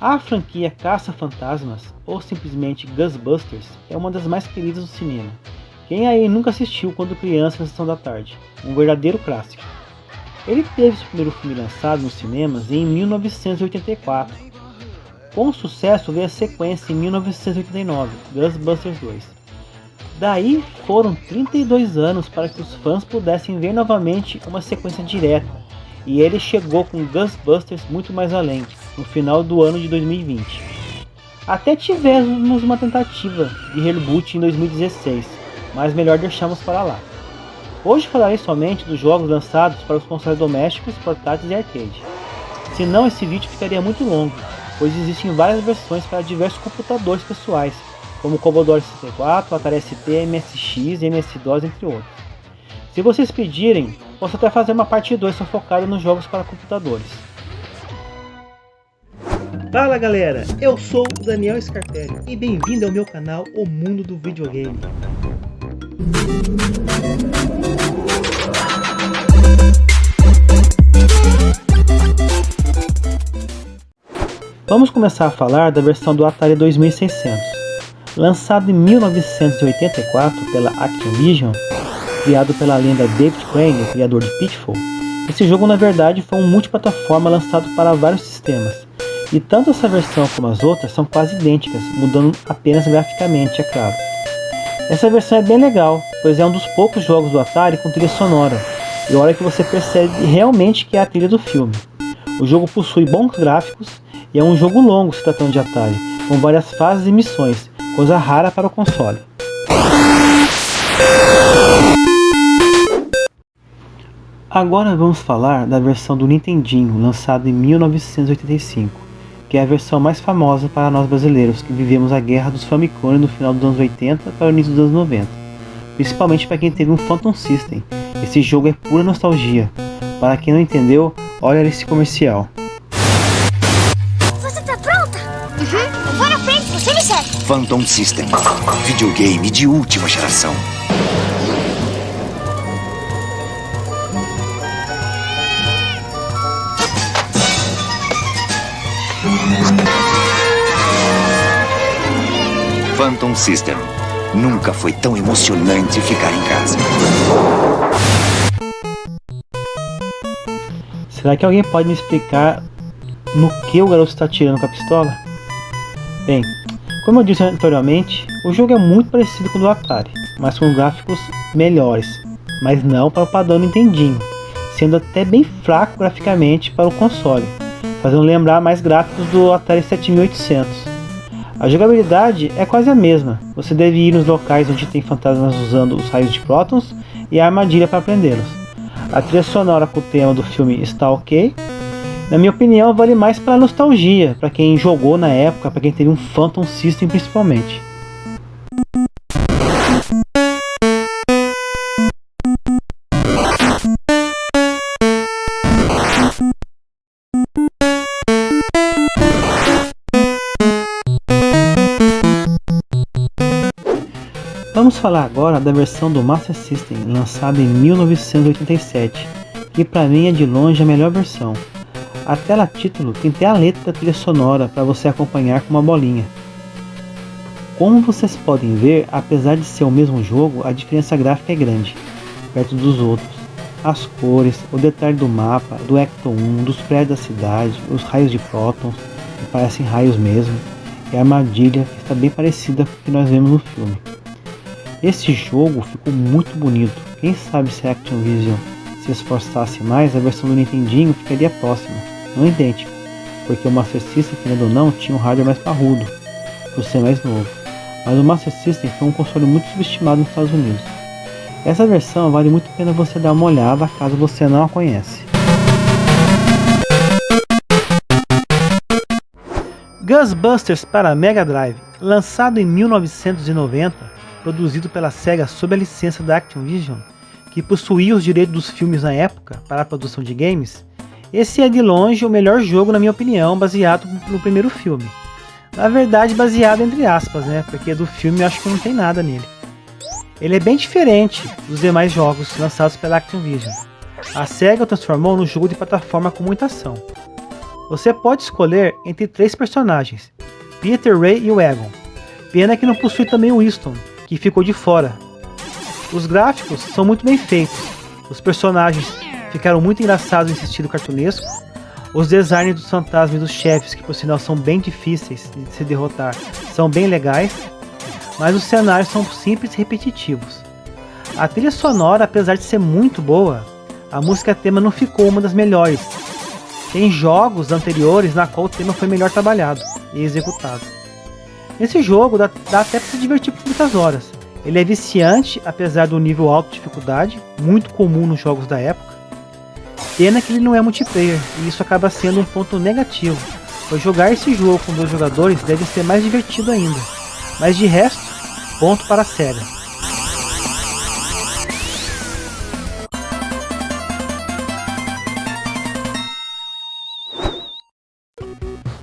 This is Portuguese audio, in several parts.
A franquia Caça-Fantasmas, ou simplesmente Ghostbusters, é uma das mais queridas do cinema. Quem aí nunca assistiu quando criança na sessão da tarde? Um verdadeiro clássico. Ele teve seu primeiro filme lançado nos cinemas em 1984. Com sucesso veio a sequência em 1989, Ghostbusters 2. Daí foram 32 anos para que os fãs pudessem ver novamente uma sequência direta, e ele chegou com Ghostbusters muito mais além, no final do ano de 2020. Até tivemos uma tentativa de reboot em 2016, mas melhor deixamos para lá. Hoje falarei somente dos jogos lançados para os consoles domésticos, portáteis e arcade. Senão esse vídeo ficaria muito longo, pois existem várias versões para diversos computadores pessoais, como o Commodore 64, Atari ST, MSX e MS-DOS, entre outros. Se vocês pedirem, posso até fazer uma parte 2 só focada nos jogos para computadores. Fala galera, eu sou o Daniel Scarpelli e bem-vindo ao meu canal O Mundo do Videogame. Vamos começar a falar da versão do Atari 2600. Lançado em 1984 pela Activision, criado pela lenda David Crane, o criador de Pitfall, esse jogo na verdade foi um multiplataforma lançado para vários sistemas, e tanto essa versão como as outras são quase idênticas, mudando apenas graficamente, é claro. Essa versão é bem legal, pois é um dos poucos jogos do Atari com trilha sonora, e olha que você percebe realmente que é a trilha do filme. O jogo possui bons gráficos, e é um jogo longo se tratando de Atari, com várias fases e missões, coisa rara para o console. Agora vamos falar da versão do Nintendinho, lançada em 1985, que é a versão mais famosa para nós brasileiros que vivemos a guerra dos Famicom no final dos anos 80 para o início dos anos 90, principalmente para quem teve um Phantom System. Esse jogo é pura nostalgia. Para quem não entendeu, olha esse comercial. Você tá pronta? Uhum. Vai na frente, você me segue. Phantom System, videogame de última geração. Phantom System. Nunca foi tão emocionante ficar em casa. Será que alguém pode me explicar no que o garoto está atirando com a pistola? Bem, como eu disse anteriormente, o jogo é muito parecido com o do Atari, mas com gráficos melhores, mas não para o padrão Nintendinho, sendo até bem fraco graficamente para o console, fazendo lembrar mais gráficos do Atari 7800. A jogabilidade é quase a mesma, você deve ir nos locais onde tem fantasmas usando os raios de prótons e a armadilha para prendê-los. A trilha sonora com o tema do filme está ok. Na minha opinião, vale mais pela nostalgia, para quem jogou na época, para quem teve um Phantom System principalmente. Vamos falar agora da versão do Master System, lançada em 1987, que para mim é de longe a melhor versão. A tela título tem até a letra da trilha sonora para você acompanhar com uma bolinha. Como vocês podem ver, apesar de ser o mesmo jogo, a diferença gráfica é grande, perto dos outros. As cores, o detalhe do mapa, do Ecto 1, dos prédios da cidade, os raios de prótons, que parecem raios mesmo, e a armadilha que está bem parecida com o que nós vemos no filme. Esse jogo ficou muito bonito, quem sabe se a Activision se esforçasse mais, a versão do Nintendinho ficaria próxima, não idêntica, porque o Master System, querendo ou não, tinha um hardware mais parrudo, por ser mais novo, mas o Master System foi um console muito subestimado nos Estados Unidos. Essa versão vale muito a pena você dar uma olhada caso você não a conhece. Ghostbusters para Mega Drive, lançado em 1990, produzido pela SEGA sob a licença da Activision, que possuía os direitos dos filmes na época para a produção de games. Esse é de longe o melhor jogo na minha opinião, baseado no primeiro filme. Na verdade baseado entre aspas, né, porque do filme eu acho que não tem nada nele. Ele é bem diferente dos demais jogos lançados pela Activision. A SEGA o transformou num jogo de plataforma com muita ação. Você pode escolher entre 3 personagens, Peter, Ray e o Egon. Pena que não possui também o Winston, que ficou de fora. Os gráficos são muito bem feitos, os personagens ficaram muito engraçados nesse estilo cartunesco, os designs dos fantasmas e dos chefes, que por sinal são bem difíceis de se derrotar, são bem legais, mas os cenários são simples e repetitivos. A trilha sonora, apesar de ser muito boa, a música tema não ficou uma das melhores. Tem jogos anteriores na qual o tema foi melhor trabalhado e executado. Nesse jogo dá até para se divertir por muitas horas. Ele é viciante, apesar do nível alto de dificuldade, muito comum nos jogos da época. Pena que ele não é multiplayer, e isso acaba sendo um ponto negativo, pois jogar esse jogo com 2 jogadores deve ser mais divertido ainda. Mas de resto, ponto para a SEGA.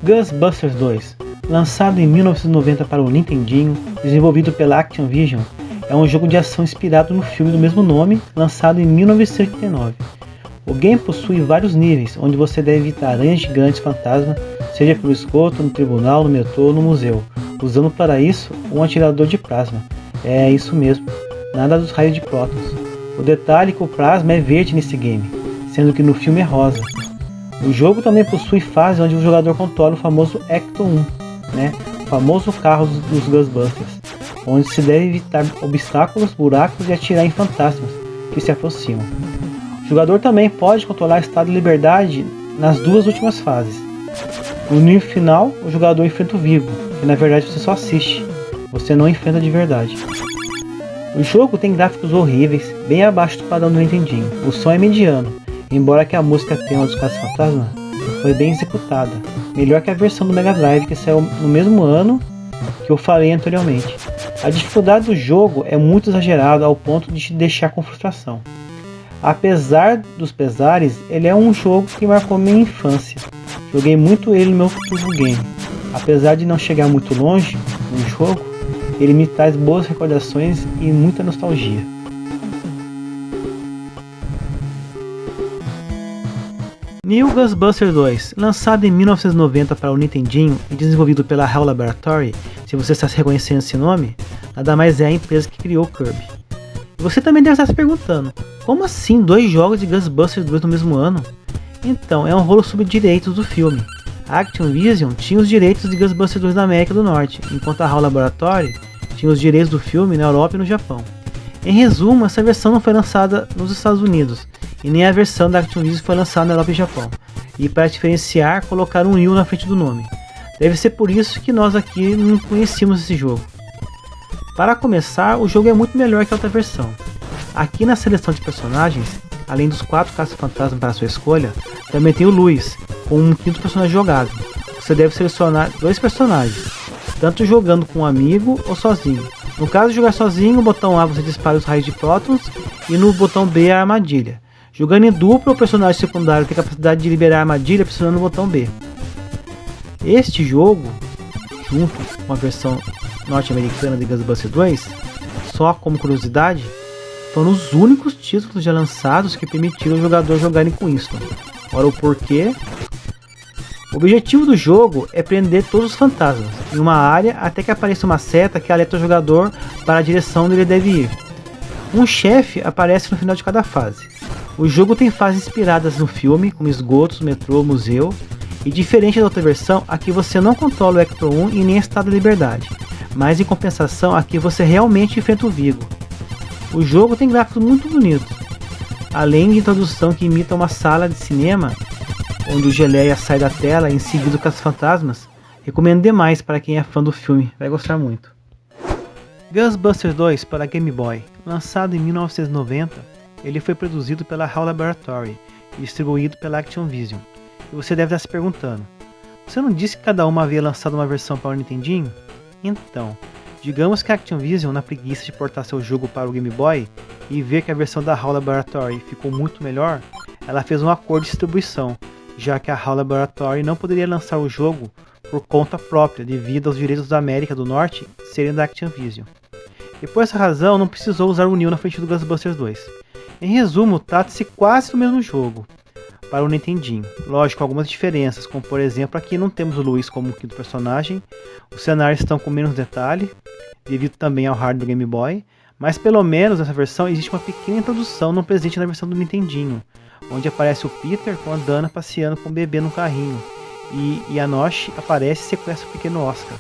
Ghostbusters 2, lançado em 1990 para o Nintendinho, desenvolvido pela Activision, é um jogo de ação inspirado no filme do mesmo nome, lançado em 1989. O game possui vários níveis, onde você deve evitar aranhas gigantes fantasma, seja pelo esgoto, no tribunal, no metrô ou no museu, usando para isso um atirador de plasma. É isso mesmo, nada dos raios de prótons. O detalhe é que o plasma é verde nesse game, sendo que no filme é rosa. O jogo também possui fases onde o jogador controla o famoso Ecto 1, o famoso carro dos Ghostbusters, onde se deve evitar obstáculos, buracos e atirar em fantasmas que se aproximam. O jogador também pode controlar o estado de liberdade nas 2 últimas fases. No nível final, o jogador enfrenta o Vigo, que na verdade você só assiste, você não enfrenta de verdade. O jogo tem gráficos horríveis, bem abaixo do padrão do Nintendinho. O som é mediano, embora que a música tema dos Caça-Fantasma foi bem executada, melhor que a versão do Mega Drive que saiu no mesmo ano que eu falei anteriormente. A dificuldade do jogo é muito exagerada ao ponto de te deixar com frustração. Apesar dos pesares, ele é um jogo que marcou minha infância. Joguei muito ele no meu Turbo Game. Apesar de não chegar muito longe no jogo, ele me traz boas recordações e muita nostalgia. New Ghostbusters 2, lançado em 1990 para o Nintendinho e desenvolvido pela HAL Laboratory, se você está se reconhecendo esse nome, nada mais é a empresa que criou o Kirby. E você também deve estar se perguntando, como assim 2 jogos de Ghostbusters 2 no mesmo ano? Então, é um rolo sobre direitos do filme. A Activision tinha os direitos de Ghostbusters 2 na América do Norte, enquanto a HAL Laboratory tinha os direitos do filme na Europa e no Japão. Em resumo, essa versão não foi lançada nos Estados Unidos, e nem a versão da Activision foi lançada na Europa e Japão. E para diferenciar, colocaram um New na frente do nome. Deve ser por isso que nós aqui não conhecíamos esse jogo. Para começar, o jogo é muito melhor que a outra versão. Aqui na seleção de personagens, além dos 4 caça-fantasmas para sua escolha, também tem o Luiz, com um 5º personagem jogável. Você deve selecionar 2 personagens, tanto jogando com um amigo ou sozinho. No caso de jogar sozinho, no botão A você dispara os raios de prótons e no botão B a armadilha. Jogando em dupla, o personagem secundário tem a capacidade de liberar a armadilha pressionando o botão B. Este jogo, junto com a versão norte-americana de Ghostbusters 2, só como curiosidade, foram os únicos títulos já lançados que permitiram o jogador jogarem com Winston. Ora, o porquê? O objetivo do jogo é prender todos os fantasmas em uma área até que apareça uma seta que alerta o jogador para a direção onde ele deve ir. Um chefe aparece no final de cada fase. O jogo tem fases inspiradas no filme, como esgotos, metrô, museu, e diferente da outra versão, aqui você não controla o Ecto 1 e nem a Estado da Liberdade, mas em compensação aqui você realmente enfrenta o Vigo. O jogo tem gráficos muito bonitos, além de introdução que imita uma sala de cinema, onde o Geleia sai da tela e em seguida o Caça-Fantasmas. Recomendo demais para quem é fã do filme, vai gostar muito. Ghostbusters 2 para Game Boy, lançado em 1990, ele foi produzido pela HAL Laboratory e distribuído pela Activision. E você deve estar se perguntando, você não disse que cada uma havia lançado uma versão para o Nintendinho? Então, digamos que a Activision, na preguiça de portar seu jogo para o Game Boy e ver que a versão da HAL Laboratory ficou muito melhor, ela fez um acordo de distribuição, já que a HAL Laboratory não poderia lançar o jogo por conta própria devido aos direitos da América do Norte serem da Activision. E por essa razão não precisou usar o New na frente do Ghostbusters 2. Em resumo, trata-se quase do mesmo jogo. para o Nintendinho. Lógico, algumas diferenças, como por exemplo, aqui não temos o Luiz como quinto personagem, os cenários estão com menos detalhe, devido também ao hardware do Game Boy, mas pelo menos nessa versão existe uma pequena introdução não presente na versão do Nintendinho, onde aparece o Peter com a Dana passeando com o bebê no carrinho, e a Noshi aparece e sequestra o pequeno Oscar.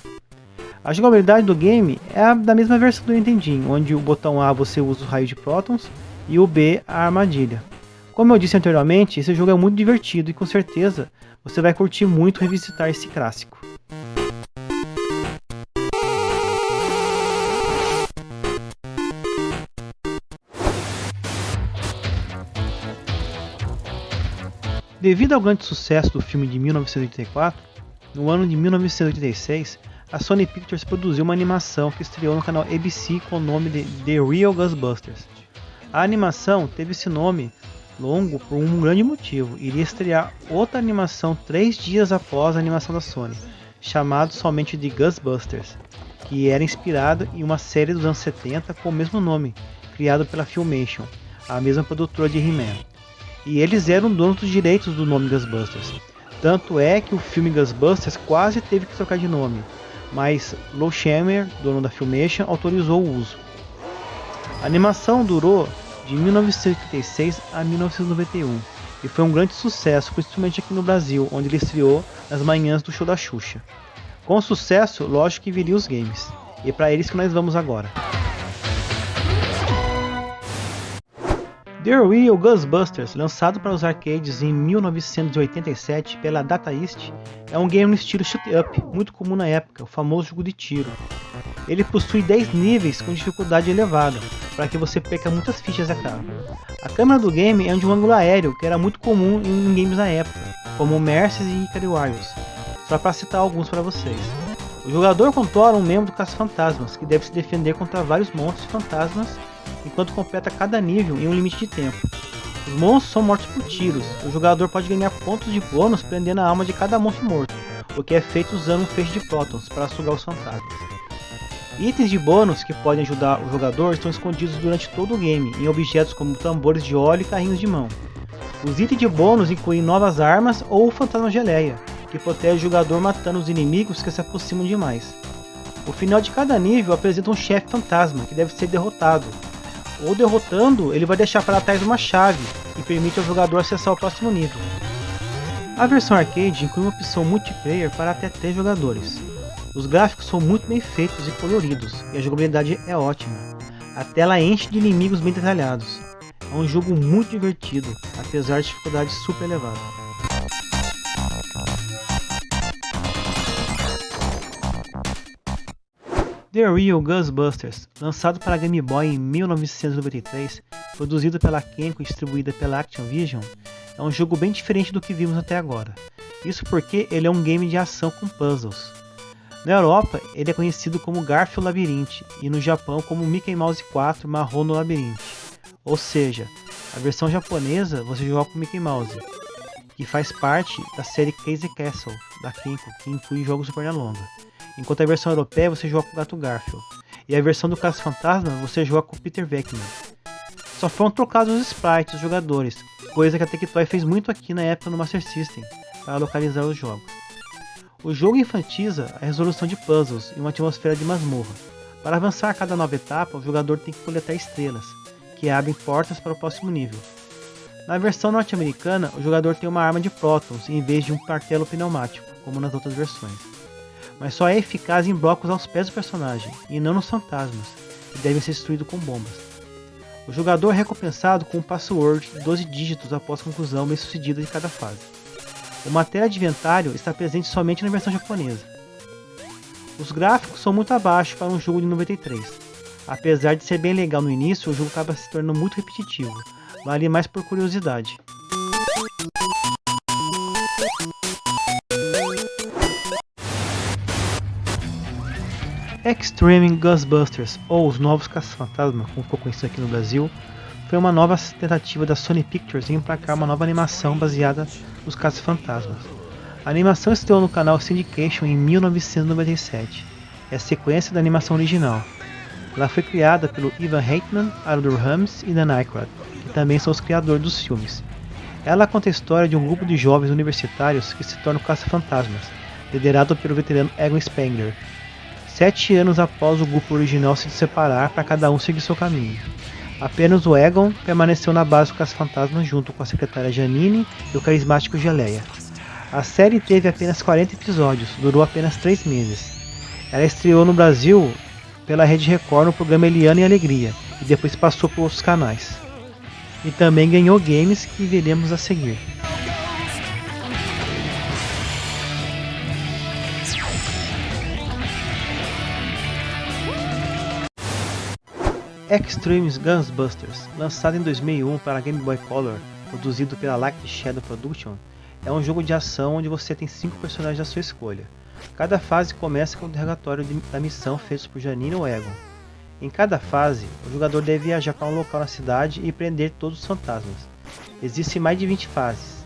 A jogabilidade do game é a da mesma versão do Nintendinho, onde o botão A você usa o raio de prótons e o B a armadilha. Como eu disse anteriormente, esse jogo é muito divertido e com certeza você vai curtir muito revisitar esse clássico. Devido ao grande sucesso do filme de 1984, no ano de 1986, a Sony Pictures produziu uma animação que estreou no canal ABC com o nome de The Real Ghostbusters. A animação teve esse nome longo por um grande motivo: iria estrear outra animação 3 dias após a animação da Sony, chamado somente de Ghostbusters, que era inspirada em uma série dos anos 70 com o mesmo nome, criado pela Filmation, a mesma produtora de He-Man. E eles eram donos dos direitos do nome Ghostbusters. Tanto é que o filme Ghostbusters quase teve que trocar de nome, mas Lou Scheimer, dono da Filmation, autorizou o uso. A animação durou de 1986 a 1991 e foi um grande sucesso, principalmente aqui no Brasil, onde ele estreou nas manhãs do show da Xuxa. Com o sucesso, lógico que viriam os games, e é para eles que nós vamos agora. The Real Ghostbusters, lançado para os arcades em 1987 pela Data East, é um game no estilo shoot-up, muito comum na época, o famoso jogo de tiro. Ele possui 10 níveis com dificuldade elevada, para que você perca muitas fichas, é claro. A câmera do game é de um ângulo aéreo, que era muito comum em games na época, como Mercy e Ikari Warriors, só para citar alguns para vocês. O jogador controla um membro do Caça-Fantasmas, que deve se defender contra vários monstros e fantasmas, enquanto completa cada nível em um limite de tempo. Os monstros são mortos por tiros, o jogador pode ganhar pontos de bônus prendendo a alma de cada monstro morto, o que é feito usando um feixe de prótons para sugar os fantasmas. Itens de bônus que podem ajudar o jogador estão escondidos durante todo o game, em objetos como tambores de óleo e carrinhos de mão. Os itens de bônus incluem novas armas ou o fantasma geleia, que protege o jogador matando os inimigos que se aproximam demais. O final de cada nível apresenta um chefe fantasma que deve ser derrotado, ou derrotando, ele vai deixar para trás uma chave que permite ao jogador acessar o próximo nível. A versão arcade inclui uma opção multiplayer para até 3 jogadores. Os gráficos são muito bem feitos e coloridos, e a jogabilidade é ótima. A tela enche de inimigos bem detalhados. É um jogo muito divertido, apesar de dificuldade super elevada. The Real Ghostbusters, lançado para Game Boy em 1993, produzido pela Kenko e distribuída pela Activision, é um jogo bem diferente do que vimos até agora. Isso porque ele é um game de ação com puzzles. Na Europa, ele é conhecido como Garfield Labyrinth e no Japão como Mickey Mouse 4 Marrom no Labyrinth. Ou seja, a versão japonesa você joga com Mickey Mouse, que faz parte da série Crazy Castle da Kenko, que inclui jogos de perna longa. Enquanto a versão europeia você joga com o Gato Garfield, e a versão do Caça-Fantasma você joga com o Peter Venkman. Só foram trocados os sprites dos jogadores, coisa que a Tectoy fez muito aqui na época no Master System, para localizar os jogos. O jogo enfatiza a resolução de puzzles e uma atmosfera de masmorra. Para avançar a cada nova etapa, o jogador tem que coletar estrelas, que abrem portas para o próximo nível. Na versão norte-americana, o jogador tem uma arma de prótons em vez de um martelo pneumático, como nas outras versões. Mas só é eficaz em blocos aos pés do personagem, e não nos fantasmas, que devem ser destruídos com bombas. O jogador é recompensado com um password de 12 dígitos após a conclusão bem-sucedida de cada fase. Uma tela de inventário está presente somente na versão japonesa. Os gráficos são muito abaixo para um jogo de 93. Apesar de ser bem legal no início, o jogo acaba se tornando muito repetitivo, vale mais por curiosidade. Extreme Ghostbusters, ou Os Novos Caça-Fantasma, como ficou conhecido aqui no Brasil, foi uma nova tentativa da Sony Pictures em emplacar uma nova animação baseada nos Caça-Fantasmas. A animação estreou no canal Syndication em 1997, é a sequência da animação original. Ela foi criada pelo Ivan Reitman, Aldo Ramos e Dan Aykroyd, que também são os criadores dos filmes. Ela conta a história de um grupo de jovens universitários que se tornam caça-fantasmas, liderado pelo veterano Egon Spengler. 7 anos após o grupo original se separar para cada um seguir seu caminho. Apenas o Egon permaneceu na base do caça-fantasmas junto com a secretária Janine e o carismático Geleia. A série teve apenas 40 episódios, durou apenas 3 meses. Ela estreou no Brasil pela Rede Record no programa Eliana e Alegria, e depois passou por outros canais. E também ganhou games que veremos a seguir. Extreme Ghostbusters, lançado em 2001 para Game Boy Color, produzido pela Light Shadow Production, é um jogo de ação onde você tem 5 personagens da sua escolha. Cada fase começa com o interrogatório da missão feito por Janine ou Egon. Em cada fase, o jogador deve viajar para um local na cidade e prender todos os fantasmas. Existem mais de 20 fases.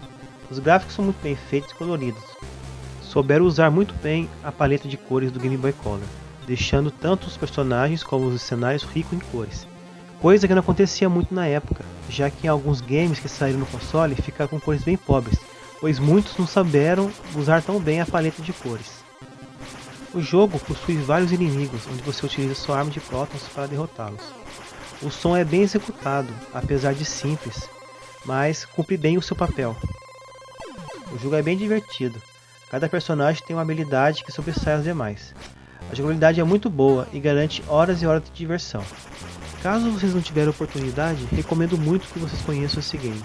Os gráficos são muito bem feitos e coloridos. Souberam usar muito bem a paleta de cores do Game Boy Color, deixando tanto os personagens como os cenários ricos em cores. Coisa que não acontecia muito na época, já que em alguns games que saíram no console ficaram com cores bem pobres, pois muitos não souberam usar tão bem a paleta de cores. O jogo possui vários inimigos, onde você utiliza sua arma de prótons para derrotá-los. O som é bem executado, apesar de simples, mas cumpre bem o seu papel. O jogo é bem divertido, cada personagem tem uma habilidade que sobressai as demais. A jogabilidade é muito boa e garante horas e horas de diversão. Caso vocês não tiverem oportunidade, recomendo muito que vocês conheçam esse game.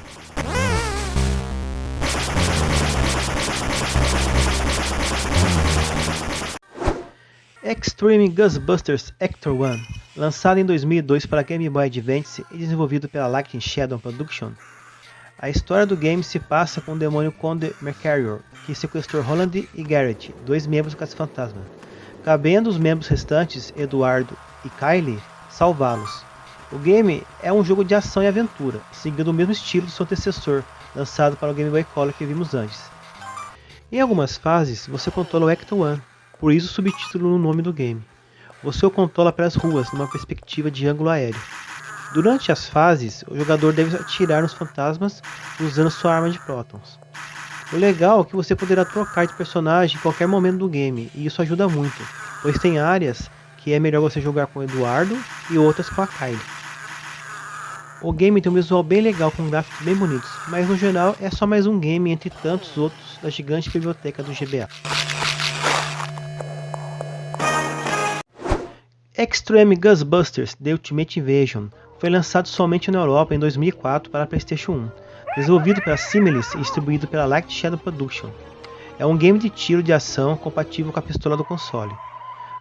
Extreme Ghostbusters Ecto 1, lançado em 2002 para Game Boy Advance e desenvolvido pela Light Shadow Production. A história do game se passa com o demônio Conde Mercurial, que sequestrou Roland e Garrett, 2 membros do Caça-Fantasma, cabendo os membros restantes, Eduardo e Kylie, salvá-los. O game é um jogo de ação e aventura, seguindo o mesmo estilo do seu antecessor, lançado para o Game Boy Color que vimos antes. Em algumas fases, você controla o Ecto 1, por isso o subtítulo no nome do game. Você o controla pelas ruas, numa perspectiva de ângulo aéreo. Durante as fases, o jogador deve atirar nos fantasmas usando sua arma de prótons. O legal é que você poderá trocar de personagem em qualquer momento do game, e isso ajuda muito, pois tem áreas que é melhor você jogar com o Eduardo e outras com a Kylie. O game tem um visual bem legal com gráficos bem bonitos, mas no geral é só mais um game entre tantos outros da gigante biblioteca do GBA. Extreme Ghostbusters The Ultimate Invasion foi lançado somente na Europa em 2004 para a PlayStation 1, desenvolvido pela Similis e distribuído pela Light Shadow Production. É um game de tiro de ação compatível com a pistola do console.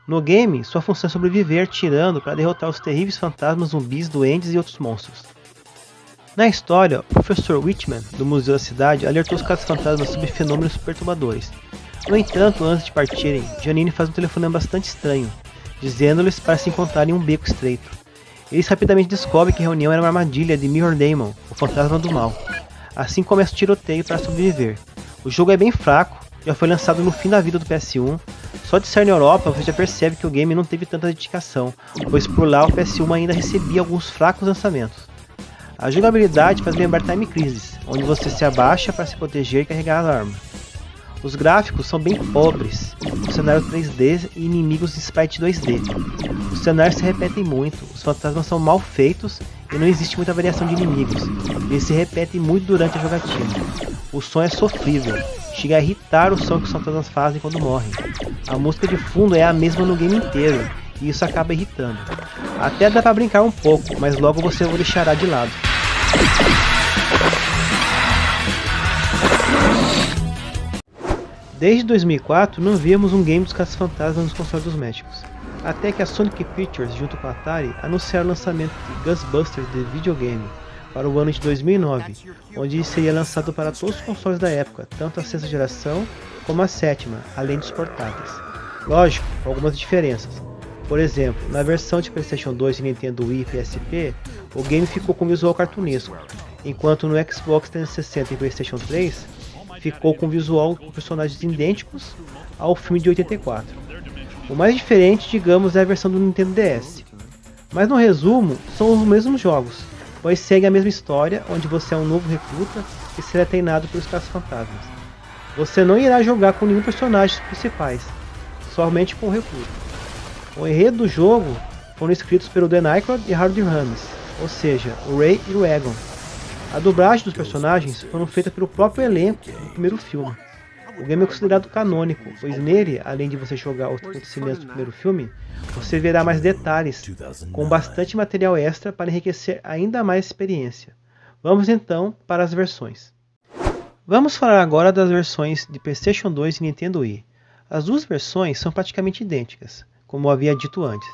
No game, sua função é sobreviver atirando para derrotar os terríveis fantasmas, zumbis, duendes e outros monstros. Na história, o Professor Whitman, do Museu da Cidade, alertou os caça-fantasmas sobre fenômenos perturbadores. No entanto, antes de partirem, Janine faz um telefonema bastante estranho, dizendo-lhes para se encontrarem em um beco estreito. Eles rapidamente descobrem que a reunião era uma armadilha de Mirror Demon, o fantasma do mal. Assim começa o tiroteio para sobreviver. O jogo é bem fraco, já foi lançado no fim da vida do PS1. Só de sair na Europa você já percebe que o game não teve tanta dedicação, pois por lá o PS1 ainda recebia alguns fracos lançamentos. A jogabilidade faz lembrar Time Crisis, onde você se abaixa para se proteger e carregar a arma. Os gráficos são bem pobres, o cenário 3D e inimigos de sprite 2D. Os cenários se repetem muito, os fantasmas são mal feitos e não existe muita variação de inimigos. Eles se repetem muito durante a jogatina. O som é sofrível, chega a irritar o som que os fantasmas fazem quando morrem. A música de fundo é a mesma no game inteiro, e isso acaba irritando. Até dá pra brincar um pouco, mas logo você o deixará de lado. Desde 2004 não víamos um game dos caça-fantasmas nos consoles domésticos, até que a Sonic Pictures junto com a Atari anunciaram o lançamento de Ghostbusters The Videogame para o ano de 2009, onde seria lançado para todos os consoles da época, tanto a 6ª geração como a 7ª, além dos portáteis. Lógico, com algumas diferenças. Por exemplo, na versão de PlayStation 2 e Nintendo Wii e PSP, o game ficou com visual cartunesco, enquanto no Xbox 360 e PlayStation 3 ficou com visual com personagens idênticos ao filme de 84. O mais diferente, digamos, é a versão do Nintendo DS. Mas no resumo, são os mesmos jogos, pois segue a mesma história, onde você é um novo recruta e será treinado pelos caça-fantasmas. Você não irá jogar com nenhum personagem principais, somente com o recruta. O enredo do jogo foram escritos pelo Dan Aykroyd e Harold Ramis, ou seja, o Ray e o Egon. A dublagem dos personagens foram feita pelo próprio elenco do primeiro filme. O game é considerado canônico, pois nele, além de você jogar os acontecimentos do primeiro filme, você verá mais detalhes, com bastante material extra para enriquecer ainda mais a experiência. Vamos então para as versões. Vamos falar agora das versões de PlayStation 2 e Nintendo Wii. As duas versões são praticamente idênticas, como eu havia dito antes.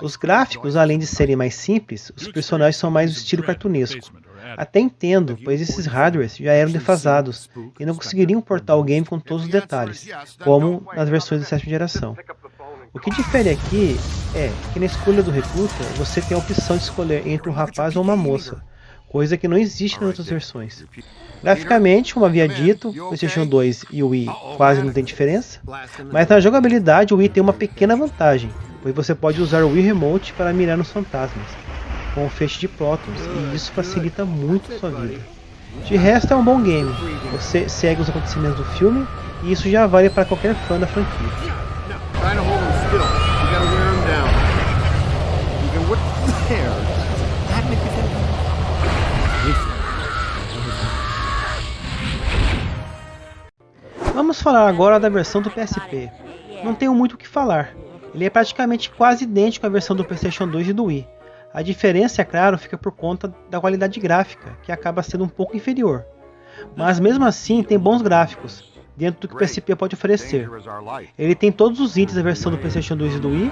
Os gráficos, além de serem mais simples, os personagens são mais do estilo cartunesco. Até entendo, pois esses hardwares já eram defasados e não conseguiriam portar o game com todos os detalhes, como nas versões de 7ª geração. O que difere aqui é que na escolha do recruta você tem a opção de escolher entre um rapaz ou uma moça, coisa que não existe nas outras versões. Graficamente, como havia dito, o PlayStation 2 e o Wii quase não tem diferença, mas na jogabilidade o Wii tem uma pequena vantagem, pois você pode usar o Wii Remote para mirar nos fantasmas, com o feixe de prótons, e isso facilita muito a sua vida. De resto, é um bom game, você segue os acontecimentos do filme, e isso já vale para qualquer fã da franquia. Vamos falar agora da versão do PSP. Não tenho muito o que falar, ele é praticamente quase idêntico à versão do PlayStation 2 e do Wii. A diferença, é claro, fica por conta da qualidade gráfica, que acaba sendo um pouco inferior. Mas mesmo assim tem bons gráficos, dentro do que o PSP pode oferecer. Ele tem todos os itens da versão do PlayStation 2 e do Wii,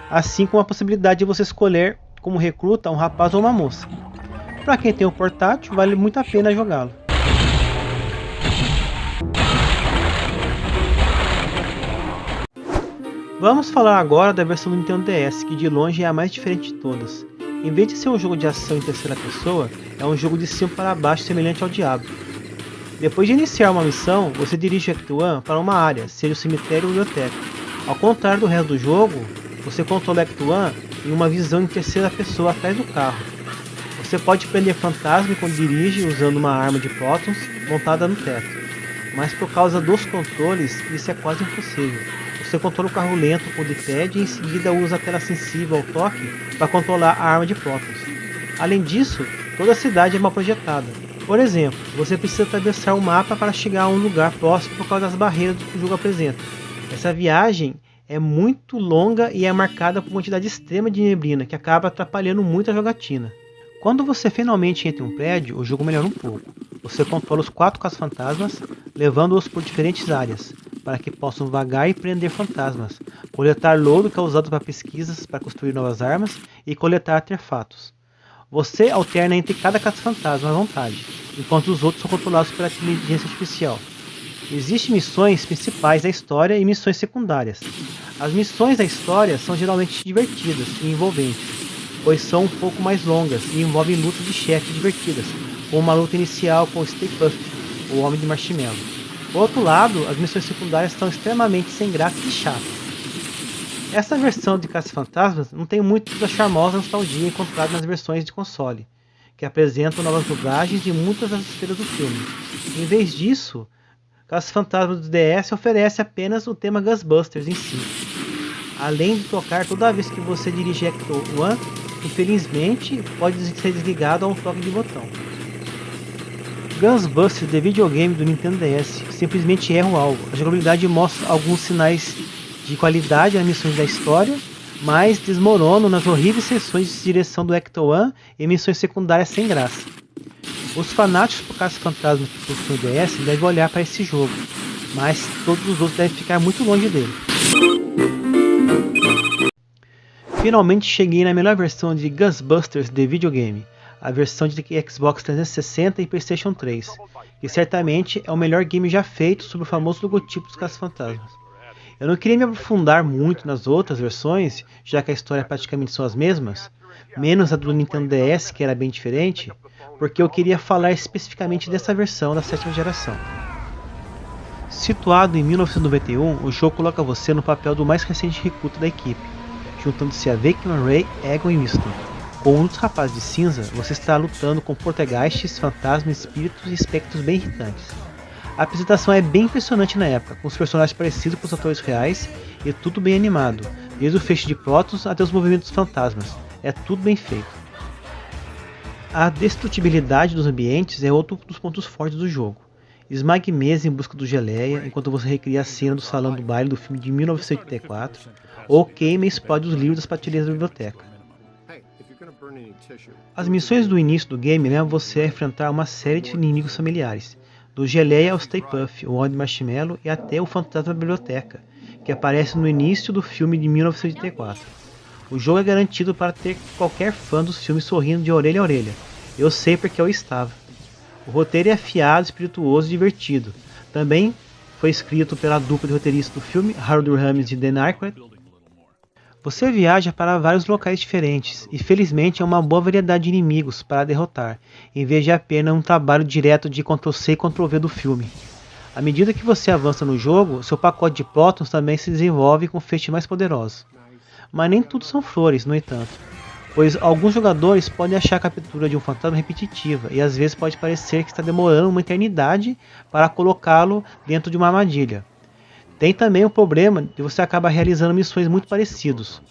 assim como a possibilidade de você escolher como recruta um rapaz ou uma moça. Para quem tem o portátil, vale muito a pena jogá-lo. Vamos falar agora da versão do Nintendo DS, que de longe é a mais diferente de todas. Em vez de ser um jogo de ação em terceira pessoa, é um jogo de cima para baixo semelhante ao Diablo. Depois de iniciar uma missão, você dirige o Act 1 para uma área, seja o cemitério ou biblioteca. Ao contrário do resto do jogo, você controla o Act 1 em uma visão em terceira pessoa atrás do carro. Você pode prender fantasma quando dirige usando uma arma de prótons montada no teto, mas por causa dos controles isso é quase impossível. Você controla o carro lento com o D-pad e em seguida usa a tela sensível ao toque para controlar a arma de prótons. Além disso, toda a cidade é mal projetada. Por exemplo, você precisa atravessar o mapa para chegar a um lugar próximo por causa das barreiras que o jogo apresenta. Essa viagem é muito longa e é marcada por uma quantidade extrema de neblina que acaba atrapalhando muito a jogatina. Quando você finalmente entra em um prédio, o jogo melhora um pouco. Você controla os 4 caça-fantasmas, levando-os por diferentes áreas, para que possam vagar e prender fantasmas, coletar louro que é usado para pesquisas para construir novas armas e coletar artefatos. Você alterna entre cada caça-fantasma à vontade, enquanto os outros são controlados pela inteligência artificial. Existem missões principais da história e missões secundárias. As missões da história são geralmente divertidas e envolventes, pois são um pouco mais longas e envolvem lutas de chefe divertidas, como uma luta inicial com o Stay Puft, o Homem de Marshmallow. Por outro lado, as missões secundárias são extremamente sem graça e chatas. Essa versão de Caça-Fantasmas não tem muito da charmosa nostalgia encontrada nas versões de console, que apresentam novas dublagens e muitas das estrelas do filme. Em vez disso, Caça-Fantasmas do DS oferece apenas o tema Ghostbusters em si, além de tocar toda vez que você dirige Act 1, infelizmente pode ser desligado a um toque de botão. Ghostbusters The videogame do Nintendo DS simplesmente erra o alvo. A jogabilidade mostra alguns sinais de qualidade nas missões da história, mas desmoronam nas horríveis sessões de direção do Act 1 e missões secundárias sem graça. Os fanáticos por Caça-Fantasma que possuem o DS devem olhar para esse jogo, mas todos os outros devem ficar muito longe dele. Finalmente cheguei na melhor versão de Ghostbusters The videogame, a versão de Xbox 360 e PlayStation 3, que certamente é o melhor game já feito sobre o famoso logotipo dos Caça-Fantasmas. Eu não queria me aprofundar muito nas outras versões, já que a história praticamente são as mesmas, menos a do Nintendo DS, que era bem diferente, porque eu queria falar especificamente dessa versão da 7ª geração. Situado em 1991, o jogo coloca você no papel do mais recente recruta da equipe, juntando-se a Vecna, Ray, Egon e Winston. Com um dos rapazes de cinza, você está lutando com poltergeists, fantasmas, espíritos e espectros bem irritantes. A apresentação é bem impressionante na época, com os personagens parecidos com os atores reais e tudo bem animado, desde o feixe de prótons até os movimentos dos fantasmas. É tudo bem feito. A destrutibilidade dos ambientes é outro dos pontos fortes do jogo. Esmague mesa em busca do geleia enquanto você recria a cena do salão do baile do filme de 1984, ou queima e explode os livros das prateleiras da biblioteca. As missões do início do game levam você a enfrentar uma série de inimigos familiares, do geleia ao Stay Puft, o Homem de Marshmallow e até o fantasma da biblioteca, que aparece no início do filme de 1984. O jogo é garantido para ter qualquer fã dos filmes sorrindo de orelha a orelha. Eu sei porque eu estava. O roteiro é afiado, espirituoso e divertido. Também foi escrito pela dupla de roteiristas do filme, Harold Ramis e Dan Aykroyd. Você viaja para vários locais diferentes e felizmente é uma boa variedade de inimigos para derrotar, em vez de apenas um trabalho direto de Ctrl+C e Ctrl+V do filme. À medida que você avança no jogo, seu pacote de prótons também se desenvolve com feixes mais poderosos. Mas nem tudo são flores, no entanto, pois alguns jogadores podem achar a captura de um fantasma repetitiva e às vezes pode parecer que está demorando uma eternidade para colocá-lo dentro de uma armadilha. Tem também o problema de você acabar realizando missões muito parecidas.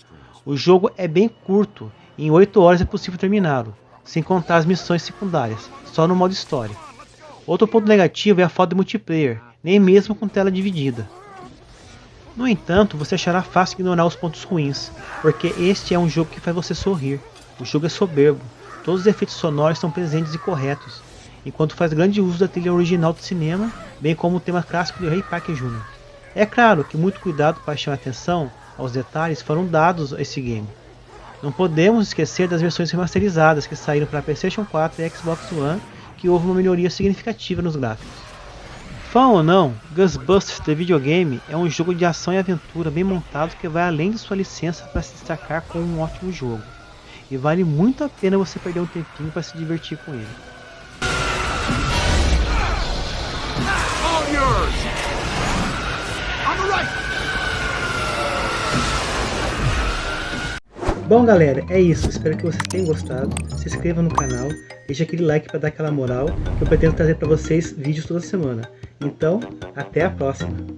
O jogo é bem curto e em 8 horas é possível terminá-lo, sem contar as missões secundárias, só no modo história. Outro ponto negativo é a falta de multiplayer, nem mesmo com tela dividida. No entanto, você achará fácil ignorar os pontos ruins, porque este é um jogo que faz você sorrir. O jogo é soberbo, todos os efeitos sonoros estão presentes e corretos, enquanto faz grande uso da trilha original do cinema, bem como o tema clássico de Ray Parker Jr. É claro que muito cuidado, paixão e atenção aos detalhes foram dados a esse game. Não podemos esquecer das versões remasterizadas que saíram para PlayStation 4 e Xbox One, que houve uma melhoria significativa nos gráficos. Fã ou não, Ghostbusters The Videogame é um jogo de ação e aventura bem montado que vai além de sua licença para se destacar como um ótimo jogo. E vale muito a pena você perder um tempinho para se divertir com ele. Bom galera, é isso, espero que vocês tenham gostado, se inscreva no canal, deixe aquele like para dar aquela moral, que eu pretendo trazer para vocês vídeos toda semana. Então, até a próxima!